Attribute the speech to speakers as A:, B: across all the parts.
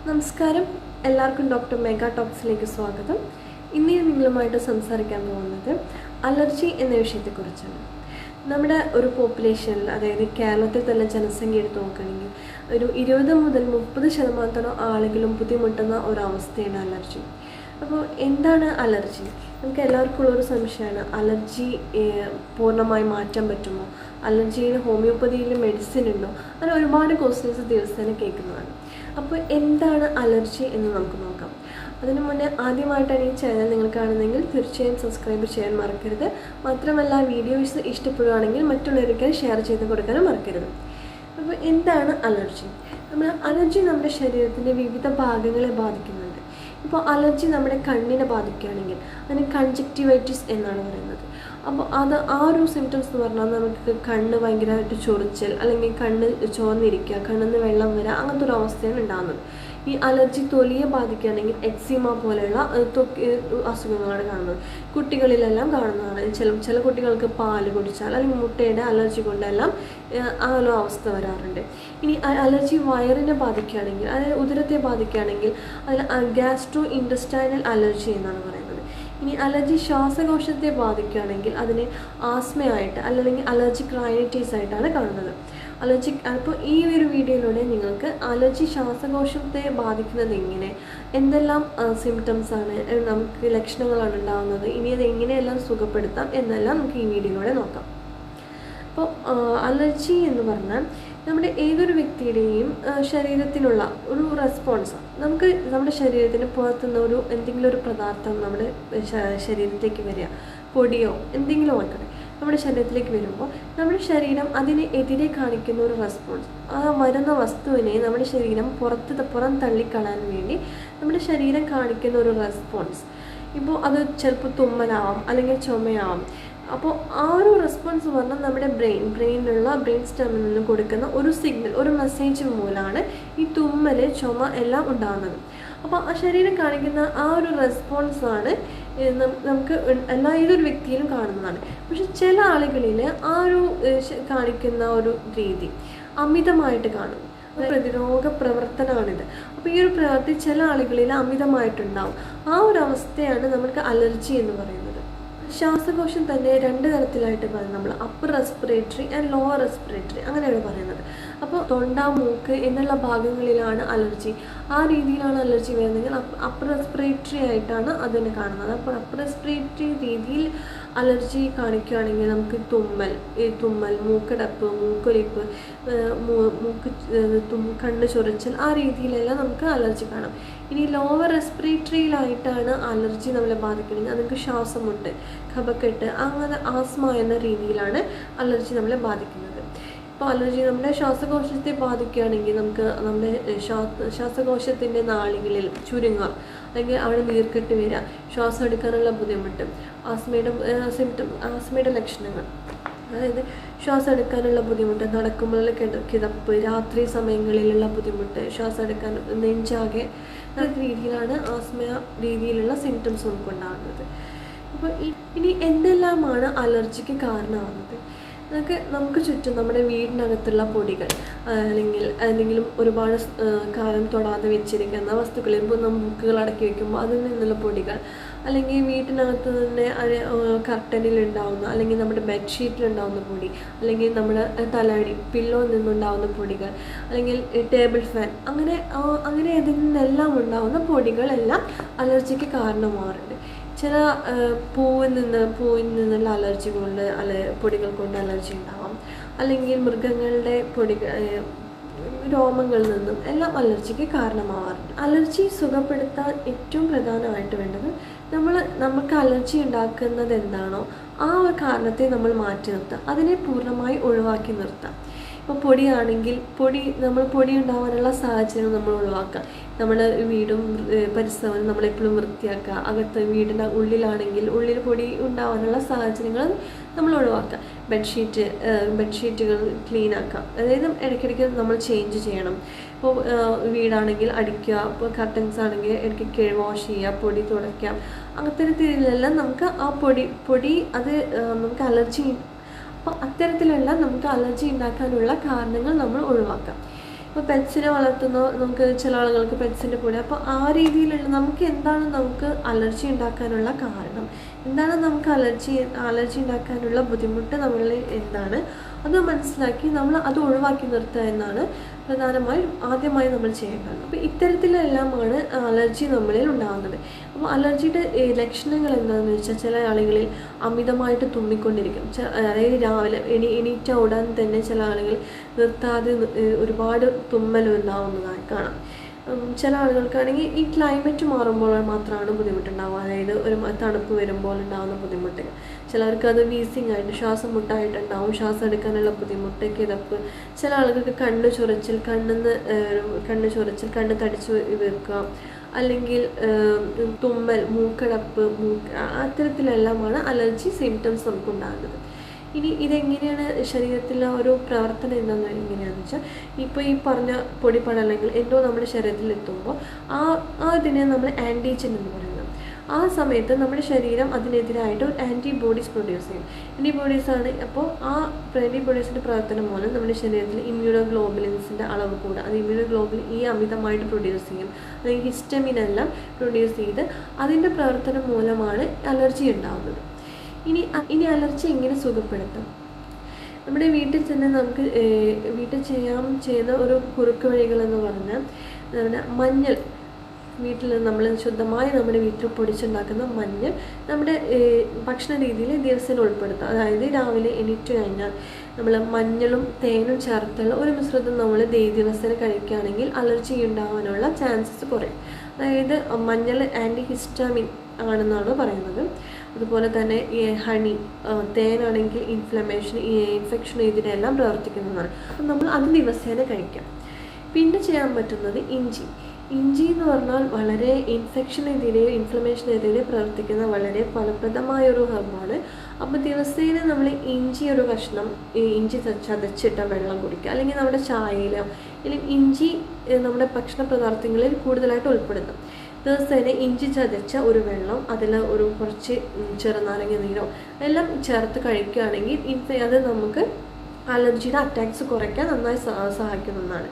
A: നമസ്കാരം, എല്ലാവർക്കും ഡോക്ടർ മെഗ ടോക്സിലേക്ക് സ്വാഗതം. ഇന്ന് ഞാൻ നിങ്ങളുമായിട്ട് സംസാരിക്കാൻ പോകുന്നത് അലർജി എന്ന വിഷയത്തെക്കുറിച്ചാണ്. നമ്മുടെ ഒരു പോപ്പുലേഷനിൽ, അതായത് കേരളത്തിൽ തന്നെ ജനസംഖ്യ എടുത്ത് നോക്കുകയാണെങ്കിൽ ഒരു 20 മുതൽ 30% ആളുകളും ബുദ്ധിമുട്ടുന്ന ഒരവസ്ഥയാണ് അലർജി. അപ്പോൾ എന്താണ് അലർജി? നമുക്ക് എല്ലാവർക്കും ഉള്ളൊരു സംശയമാണ്, അലർജി പൂർണ്ണമായി മാറ്റാൻ പറ്റുമോ, അലർജിയിൽ ഹോമിയോപ്പതിയിൽ മെഡിസിൻ ഉണ്ടോ, അങ്ങനെ ഒരുപാട് ക്വസ്റ്റ്യൻസ് ദിവസേന കേൾക്കുന്നതാണ്. അപ്പോൾ എന്താണ് അലർജി എന്ന് നമുക്ക് നോക്കാം. അതിനു മുന്നേ ആദ്യമായിട്ടാണ് ഈ ചാനൽ നിങ്ങൾ കാണുന്നതെങ്കിൽ തീർച്ചയായും സബ്സ്ക്രൈബ് ചെയ്യാൻ മറക്കരുത്. മാത്രമല്ല, വീഡിയോസ് ഇഷ്ടപ്പെടുകയാണെങ്കിൽ മറ്റുള്ളവർക്ക് ഷെയർ ചെയ്ത് കൊടുക്കാനും മറക്കരുത്. അപ്പോൾ എന്താണ് അലർജി? അലർജി നമ്മുടെ ശരീരത്തിൻ്റെ വിവിധ ഭാഗങ്ങളെ ബാധിക്കുന്നുണ്ട്. ഇപ്പോൾ അലർജി നമ്മുടെ കണ്ണിനെ ബാധിക്കുകയാണെങ്കിൽ അതിന് കൺജക്റ്റിവൈറ്റിസ് എന്നാണ് പറയുന്നത്. അപ്പോൾ ആ ഒരു സിംറ്റംസ് എന്ന് പറഞ്ഞാൽ നമുക്ക് കണ്ണ് ഭയങ്കരമായിട്ട് ചൊറിച്ചൽ, അല്ലെങ്കിൽ കണ്ണ് ചുവന്നിരിക്കുക, കണ്ണിൽ നിന്ന് വെള്ളം വരിക, അങ്ങനത്തെ ഒരു അവസ്ഥയാണ് ഉണ്ടാകുന്നത്. ഈ അലർജി തൊലിയെ ബാധിക്കുകയാണെങ്കിൽ എക്സിമ പോലെയുള്ള അസുഖങ്ങളാണ് കാണുന്നത്. കുട്ടികളിലെല്ലാം കാണുന്നതാണ്. ചില കുട്ടികൾക്ക് പാല് കുടിച്ചാൽ അല്ലെങ്കിൽ മുട്ടയുടെ അലർജി കൊണ്ടെല്ലാം ആ ഒരു അവസ്ഥ വരാറുണ്ട്. ഇനി അലർജി വയറിനെ ബാധിക്കുകയാണെങ്കിൽ, അതായത് ഉദരത്തെ ബാധിക്കുകയാണെങ്കിൽ അതിൽ ഗ്യാസ്ട്രോ ഇൻറ്റസ്റ്റൈനൽ അലർജി എന്നാണ് പറയുന്നത്. ഇനി അലർജി ശ്വാസകോശത്തെ ബാധിക്കുകയാണെങ്കിൽ അതിനെ ആസ്മയായിട്ട് അല്ലെങ്കിൽ അലർജിക് റൈനൈറ്റിസ് ആയിട്ടാണ് കാണുന്നത്. അപ്പോൾ ഈ ഒരു വീഡിയോയിലൂടെ നിങ്ങൾക്ക് അലർജി ശ്വാസകോശത്തെ ബാധിക്കുന്നത് എങ്ങനെ, എന്തെല്ലാം സിംറ്റംസാണ്, നമുക്ക് ലക്ഷണങ്ങളാണ് ഉണ്ടാകുന്നത്, ഇനി അത് എങ്ങനെയെല്ലാം സുഖപ്പെടുത്താം എന്നെല്ലാം നമുക്ക് ഈ വീഡിയോയിലൂടെ നോക്കാം. അപ്പോൾ അലർജി എന്ന് പറഞ്ഞാൽ നമ്മുടെ ഏതൊരു വ്യക്തിയുടെയും ശരീരത്തിനുള്ള ഒരു റെസ്പോൺസാണ്. നമ്മുടെ ശരീരത്തിന് പുറത്തുനിന്ന് എന്തെങ്കിലും ഒരു പദാർത്ഥം നമ്മുടെ ശരീരത്തിലേക്ക് വരിക, പൊടിയോ എന്തെങ്കിലും ആയിക്കോട്ടെ, നമ്മുടെ ശരീരത്തിലേക്ക് വരുമ്പോൾ നമ്മുടെ ശരീരം അതിന് എതിരെ കാണിക്കുന്ന ഒരു റെസ്പോൺസ്. ആ വരുന്ന വസ്തുവിനെ നമ്മുടെ ശരീരം പുറം തള്ളിക്കളയാൻ വേണ്ടി നമ്മുടെ ശരീരം കാണിക്കുന്ന ഒരു റെസ്പോൺസ്. ഇപ്പോൾ അത് ചിലപ്പോൾ തുമ്മലാവാം, അല്ലെങ്കിൽ ചുമയാവാം. അപ്പോൾ ആ ഒരു റെസ്പോൺസ് പറഞ്ഞാൽ നമ്മുടെ ബ്രെയിനിലുള്ള ബ്രെയിൻ സ്റ്റെമിന് കൊടുക്കുന്ന ഒരു സിഗ്നൽ, ഒരു മെസ്സേജ് മൂലമാണ് ഈ തുമ്മൽ, ചുമ എല്ലാം ഉണ്ടാകുന്നത്. അപ്പോൾ ആ ശരീരം കാണിക്കുന്ന ആ ഒരു റെസ്പോൺസാണ് നമുക്ക് ഏതൊരു വ്യക്തിയിലും കാണുന്നതാണ്. പക്ഷെ ചില ആളുകളിൽ ആ ഒരു കാണിക്കുന്ന ഒരു രീതി അമിതമായിട്ട് കാണും. പ്രതിരോധ പ്രവർത്തനമാണിത്. അപ്പോൾ ഈ ഒരു പ്രവൃത്തി ചില ആളുകളിൽ അമിതമായിട്ടുണ്ടാവും. ആ ഒരു അവസ്ഥയാണ് നമുക്ക് അലർജി എന്ന് പറയുന്നത്. ശ്വാസകോശം തന്നെ 2 തരത്തിലായിട്ട് പറയുന്നത്. നമ്മൾ upper respiratory and lower respiratory അങ്ങനെയാണ് പറയുന്നത്. അപ്പോൾ തൊണ്ട, മൂക്ക് എന്നുള്ള ഭാഗങ്ങളിലാണ് അലർജി. ആ രീതിയിലാണ് അലർജി വരുന്നതെങ്കിൽ അപ്പർ റെസ്പിറേറ്ററി ആയിട്ടാണ് അതിനെ കാണുന്നത്. അപ്പോൾ അപ്പർ റെസ്പിറേറ്ററി രീതിയിൽ അലർജി കാണിക്കുകയാണെങ്കിൽ നമുക്ക് തുമ്മൽ, മൂക്കടപ്പ്, മൂക്കൊലിപ്പ്, കണ്ണ് ചൊറിച്ചൽ, ആ രീതിയിലെല്ലാം നമുക്ക് അലർജി കാണാം. ഇനി ലോവർ റെസ്പിറേറ്ററിയിലായിട്ടാണ് അലർജി നമ്മളെ ബാധിക്കുന്നത്. നമുക്ക് ശ്വാസമുണ്ട്, കഫക്കെട്ട്, അങ്ങനെ ആസ്മ എന്ന രീതിയിലാണ് അലർജി നമ്മളെ ബാധിക്കുന്നത്. ഇപ്പോൾ അലർജി നമ്മുടെ ശ്വാസകോശത്തെ ബാധിക്കുകയാണെങ്കിൽ നമുക്ക് നമ്മുടെ ശ്വാസകോശത്തിൻ്റെ നാളികളിൽ ചുരുങ്ങുക, അല്ലെങ്കിൽ അവിടെ നീർക്കെട്ട് വരിക, ശ്വാസം എടുക്കാനുള്ള ബുദ്ധിമുട്ട്, ആസ്മയുടെ ലക്ഷണങ്ങൾ, അതായത് ശ്വാസം എടുക്കാനുള്ള ബുദ്ധിമുട്ട്, നടക്കുമ്പോൾ കിതപ്പ്, രാത്രി സമയങ്ങളിലുള്ള ബുദ്ധിമുട്ട്, ശ്വാസം എടുക്കാൻ നെഞ്ചാകെ രീതിയിലാണ് ആസ്മ രീതിയിലുള്ള സിംറ്റംസ് നമുക്കുണ്ടാകുന്നത്. അപ്പോൾ ഇനി എന്തെല്ലാമാണ് അലർജിക്ക് കാരണമാകുന്നത്? നമുക്ക് ചുറ്റും നമ്മുടെ വീടിനകത്തുള്ള പൊടികൾ, അല്ലെങ്കിൽ എന്തെങ്കിലും ഒരുപാട് കാലം തൊടാതെ വെച്ചിരിക്കുന്ന വസ്തുക്കൾ, ഇപ്പോൾ നമ്മൾ ബുക്കുകൾ അടക്കി വയ്ക്കുമ്പോൾ അതിൽ നിന്നുള്ള പൊടികൾ, അല്ലെങ്കിൽ വീട്ടിനകത്ത് തന്നെ കർട്ടനിൽ ഉണ്ടാവുന്ന, അല്ലെങ്കിൽ നമ്മുടെ ബെഡ്ഷീറ്റിലുണ്ടാവുന്ന പൊടി, അല്ലെങ്കിൽ നമ്മുടെ തലയടി പില്ലോയിൽ നിന്നുണ്ടാവുന്ന പൊടികൾ, അല്ലെങ്കിൽ ടേബിൾ ഫാൻ, അങ്ങനെ ഇതിൽ നിന്നെല്ലാം ഉണ്ടാവുന്ന പൊടികളെല്ലാം അലർജിക്ക് കാരണമാകാറുണ്ട്. ചില പൂവിൽ നിന്നുള്ള അലർജി കൊണ്ട് പൊടികൾ കൊണ്ട് അലർജി ഉണ്ടാവാം, അല്ലെങ്കിൽ മൃഗങ്ങളുടെ രോമങ്ങളിൽ നിന്നും എല്ലാം അലർജിക്ക് കാരണമാവാറുണ്ട്. അലർജി സുഖപ്പെടുത്താൻ ഏറ്റവും പ്രധാനമായിട്ട് വേണ്ടത് നമുക്ക് അലർജി ഉണ്ടാക്കുന്നത് എന്താണോ ആ ഒരു കാരണത്തെ നമ്മൾ മാറ്റി നിർത്താം, അതിനെ പൂർണ്ണമായി ഒഴിവാക്കി നിർത്താം. ഇപ്പോൾ പൊടിയാണെങ്കിൽ പൊടി ഉണ്ടാകാനുള്ള സാഹചര്യം നമ്മൾ ഒഴിവാക്കുക. നമ്മുടെ വീടും പരിസരവും നമ്മളെപ്പോഴും വൃത്തിയാക്കുക. അകത്ത് വീടിൻ്റെ ഉള്ളിൽ പൊടി ഉണ്ടാകാനുള്ള സാഹചര്യങ്ങൾ നമ്മൾ ഒഴിവാക്കുക. ബെഡ്ഷീറ്റുകൾ ക്ലീൻ ആക്കുക, അതായത് ഇടയ്ക്കിടയ്ക്ക് നമ്മൾ ചേഞ്ച് ചെയ്യണം. ഇപ്പോൾ വീടാണെങ്കിൽ അടിക്കുക, ഇപ്പോൾ കർട്ടൻസ് ആണെങ്കിൽ ഇടയ്ക്ക് വാഷ് ചെയ്യുക, പൊടി തുടയ്ക്കാം. അങ്ങനത്തെ രീതിയിലെല്ലാം നമുക്ക് ആ പൊടി അത് നമുക്ക് അലർജി, അപ്പോൾ അത്തരത്തിലുള്ള നമുക്ക് അലർജി ഉണ്ടാക്കാനുള്ള കാരണങ്ങൾ നമ്മൾ ഒഴിവാക്കാം. അപ്പോൾ പെറ്റ്സിനെ വളർത്തുന്ന നമുക്ക് ചില ആളുകൾക്ക് പെറ്റ്സിൻ്റെ കൂടെ, അപ്പോൾ ആ രീതിയിലുള്ള നമുക്ക് എന്താണ് നമുക്ക് അലർജി ഉണ്ടാക്കാനുള്ള കാരണം, എന്താണ് നമുക്ക് അലർജി ഉണ്ടാക്കാനുള്ള ബുദ്ധിമുട്ട് നമ്മളിൽ എന്താണ് അത് മനസ്സിലാക്കി നമ്മൾ അത് ഒഴിവാക്കി നിർത്തുക എന്നാണ് ആദ്യമായി നമ്മൾ ചെയ്യേണ്ടത്. അപ്പോൾ ഇത്തരത്തിലെല്ലാമാണ് അലർജി നമ്മളിൽ ഉണ്ടാകുന്നത്. അപ്പോൾ അലർജിയുടെ ലക്ഷണങ്ങൾ എന്താണെന്ന് വെച്ചാൽ ചില ആളുകളിൽ അമിതമായിട്ട് തുമ്മിക്കൊണ്ടിരിക്കും. അതായത് രാവിലെ എണീറ്റ ഉടൻ തന്നെ ചില ആളുകൾ നിർത്താതെ ഒരുപാട് തുമ്മൽ ഉണ്ടാവുന്നതായി കാണാം. ചില ആളുകൾക്കാണെങ്കിൽ ഈ ക്ലൈമറ്റ് മാറുമ്പോൾ മാത്രമാണ് ബുദ്ധിമുട്ടുണ്ടാവുക, അതായത് ഒരു തണുപ്പ് വരുമ്പോൾ ഉണ്ടാകുന്ന ബുദ്ധിമുട്ട്. ചിലർക്ക് അത് വീസിങ് ആയിട്ട് ശ്വാസം മുട്ടായിട്ടുണ്ടാവും, ശ്വാസം എടുക്കാനുള്ള ബുദ്ധിമുട്ട്, കിതപ്പ്. ചില ആളുകൾക്ക് കണ്ണ് ചൊറിച്ചിൽ, കണ്ണ് തടിച്ച് വീർക്കുക, അല്ലെങ്കിൽ തുമ്മൽ, മൂക്കടപ്പ്, അത്തരത്തിലെല്ലാമാണ് അലർജി സിംറ്റംസ് നമുക്കുണ്ടാകുന്നത്. ഇനി ഇതെങ്ങനെയാണ് ശരീരത്തിലെ ഒരു പ്രവർത്തനം എങ്ങനെയാണെന്ന് വെച്ചാൽ, ഇപ്പോൾ ഈ പറഞ്ഞ പൊടിപടലങ്ങൾ എന്തോ നമ്മുടെ ശരീരത്തിൽ എത്തുമ്പോൾ അതിനെ നമ്മൾ ആൻറ്റിജൻ എന്ന് പറയുന്നത്. ആ സമയത്ത് നമ്മുടെ ശരീരം അതിനെതിരായിട്ട് ഒരു ആൻറ്റിബോഡീസ് പ്രൊഡ്യൂസ് ചെയ്യും. ആൻറ്റിബോഡീസാണ്. അപ്പോൾ ആ ആൻറ്റിബോഡീസിൻ്റെ പ്രവർത്തനം മൂലം നമ്മുടെ ശരീരത്തിൽ ഇമ്മ്യൂണോഗ്ലോബുലിൻസിൻ്റെ അളവ് കൂടുക. അത് ഇമ്മ്യൂണോഗ്ലോബുലിൻ അമിതമായിട്ട് പ്രൊഡ്യൂസ് ചെയ്യും, അല്ലെങ്കിൽ ഹിസ്റ്റമിൻ എല്ലാം പ്രൊഡ്യൂസ് ചെയ്ത് അതിൻ്റെ പ്രവർത്തനം മൂലമാണ് അലർജി ഉണ്ടാകുന്നത്. ഇനി അലർജി എങ്ങനെ സുഖപ്പെടുത്താം? നമ്മുടെ വീട്ടിൽ തന്നെ നമുക്ക് ചെയ്യുന്ന ഒരു കുറുക്ക് വഴികളെന്ന് പറഞ്ഞാൽ, നമ്മുടെ മഞ്ഞൾ നമ്മൾ ശുദ്ധമായി നമ്മുടെ വീട്ടിൽ പൊടിച്ചുണ്ടാക്കുന്ന മഞ്ഞൾ നമ്മുടെ ഭക്ഷണ രീതിയിൽ ദിവസം ഉൾപ്പെടുത്തുക. അതായത് രാവിലെ എണീറ്റ് കഴിഞ്ഞാൽ നമ്മൾ മഞ്ഞളും തേനും ചേർത്തുള്ള ഒരു മിശ്രിതം നമ്മൾ ദിവസേന കഴിക്കുകയാണെങ്കിൽ അലർജി ഉണ്ടാകാനുള്ള ചാൻസസ് കുറയും. അതായത് മഞ്ഞൾ ആൻറ്റി ഹിസ്റ്റാമിൻ ആണെന്നാണ് പറയുന്നത്. അതുപോലെ തന്നെ ഈ ഹണി, തേനാണെങ്കിൽ ഇൻഫെക്ഷൻ ഇതിനെല്ലാം പ്രവർത്തിക്കുന്നതാണ്. അപ്പം നമ്മൾ അത് ദിവസേന കഴിക്കാം. പിന്നെ ചെയ്യാൻ പറ്റുന്നത് ഇഞ്ചി എന്ന് പറഞ്ഞാൽ വളരെ ഇൻഫ്ലമേഷനെതിരെ പ്രവർത്തിക്കുന്ന വളരെ ഫലപ്രദമായൊരു ഹെർബാണ്. അപ്പോൾ ദിവസേന നമ്മൾ ഒരു കഷ്ണം ഇഞ്ചി ചതച്ചിട്ട വെള്ളം കുടിക്കുക, അല്ലെങ്കിൽ നമ്മുടെ ചായയിൽ, അല്ലെങ്കിൽ ഇഞ്ചി നമ്മുടെ ഭക്ഷണ പദാർത്ഥങ്ങളിൽ കൂടുതലായിട്ട് ഉൾപ്പെടുത്തും. ദിവസേന ഇഞ്ചി ചതച്ച ഒരു വെള്ളം, അതിൽ ഒരു കുറച്ച് ചെറുനാരങ്ങ നീരോ എല്ലാം ചേർത്ത് കഴിക്കുകയാണെങ്കിൽ അത് നമുക്ക് അലർജിയുടെ അറ്റാക്സ് കുറയ്ക്കാൻ നന്നായി സഹായിക്കുന്നതാണ്.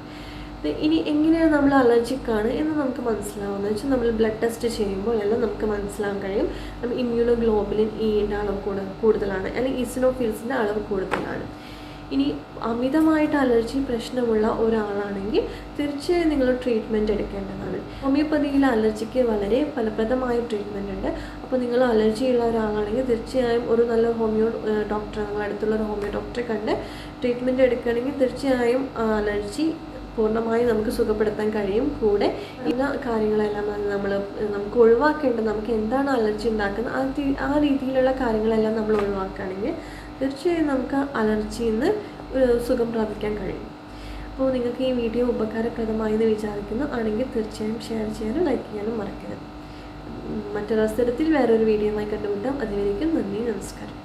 A: ഇനി എങ്ങനെയാണ് നമ്മൾ അലർജിക്കാണ് എന്ന് നമുക്ക് മനസ്സിലാവുന്നത് വെച്ചാൽ, നമ്മൾ ബ്ലഡ് ടെസ്റ്റ് ചെയ്യുമ്പോൾ എല്ലാം നമുക്ക് മനസ്സിലാക്കാൻ കഴിയും നമ്മൾ ഇമ്മ്യൂണോഗ്ലോബുലിൻ ഇയുടെ അളവ് കൂടുതലാണ്, അല്ലെങ്കിൽ ഈസിനോഫിൽസിൻ്റെ അളവ് കൂടുതലാണ്. ഇനി അമിതമായിട്ട് അലർജി പ്രശ്നമുള്ള ഒരാളാണെങ്കിൽ തീർച്ചയായും നിങ്ങൾ ട്രീറ്റ്മെൻറ്റ് എടുക്കേണ്ടതാണ്. ഹോമിയോപ്പതിയിൽ അലർജിക്ക് വളരെ ഫലപ്രദമായ ട്രീറ്റ്മെൻറ്റ് ഉണ്ട്. അപ്പോൾ നിങ്ങൾ അലർജിയുള്ള ഒരാളാണെങ്കിൽ തീർച്ചയായും ഒരു നല്ല ഡോക്ടറെ, നിങ്ങൾ അടുത്തുള്ളൊരു ഹോമിയോ ഡോക്ടറെ കണ്ട് ട്രീറ്റ്മെൻറ്റ് എടുക്കുകയാണെങ്കിൽ തീർച്ചയായും അലർജി പൂർണ്ണമായും നമുക്ക് സുഖപ്പെടുത്താൻ കഴിയും. കൂടെ ഇന്ന കാര്യങ്ങളെല്ലാം നമുക്ക് ഒഴിവാക്കേണ്ടത്, നമുക്ക് എന്താണ് അലർജി ഉണ്ടാക്കുന്നത് ആ രീതിയിലുള്ള കാര്യങ്ങളെല്ലാം നമ്മൾ ഒഴിവാക്കുകയാണെങ്കിൽ തീർച്ചയായും നമുക്ക് അലർജിയിൽ നിന്ന് സുഖം പ്രാപിക്കാൻ കഴിയും. അപ്പോൾ നിങ്ങൾക്ക് ഈ വീഡിയോ ഉപകാരപ്രദമായി എന്ന് വിചാരിക്കുന്നു ആണെങ്കിൽ തീർച്ചയായും ഷെയർ ചെയ്യാനും ലൈക്ക് ചെയ്യാനും മറക്കരുത്. മറ്റൊരവസരത്തിൽ വേറൊരു വീഡിയോയുമായി കണ്ടുമുട്ടാം. അതുവരേക്കും നന്ദി, നമസ്കാരം.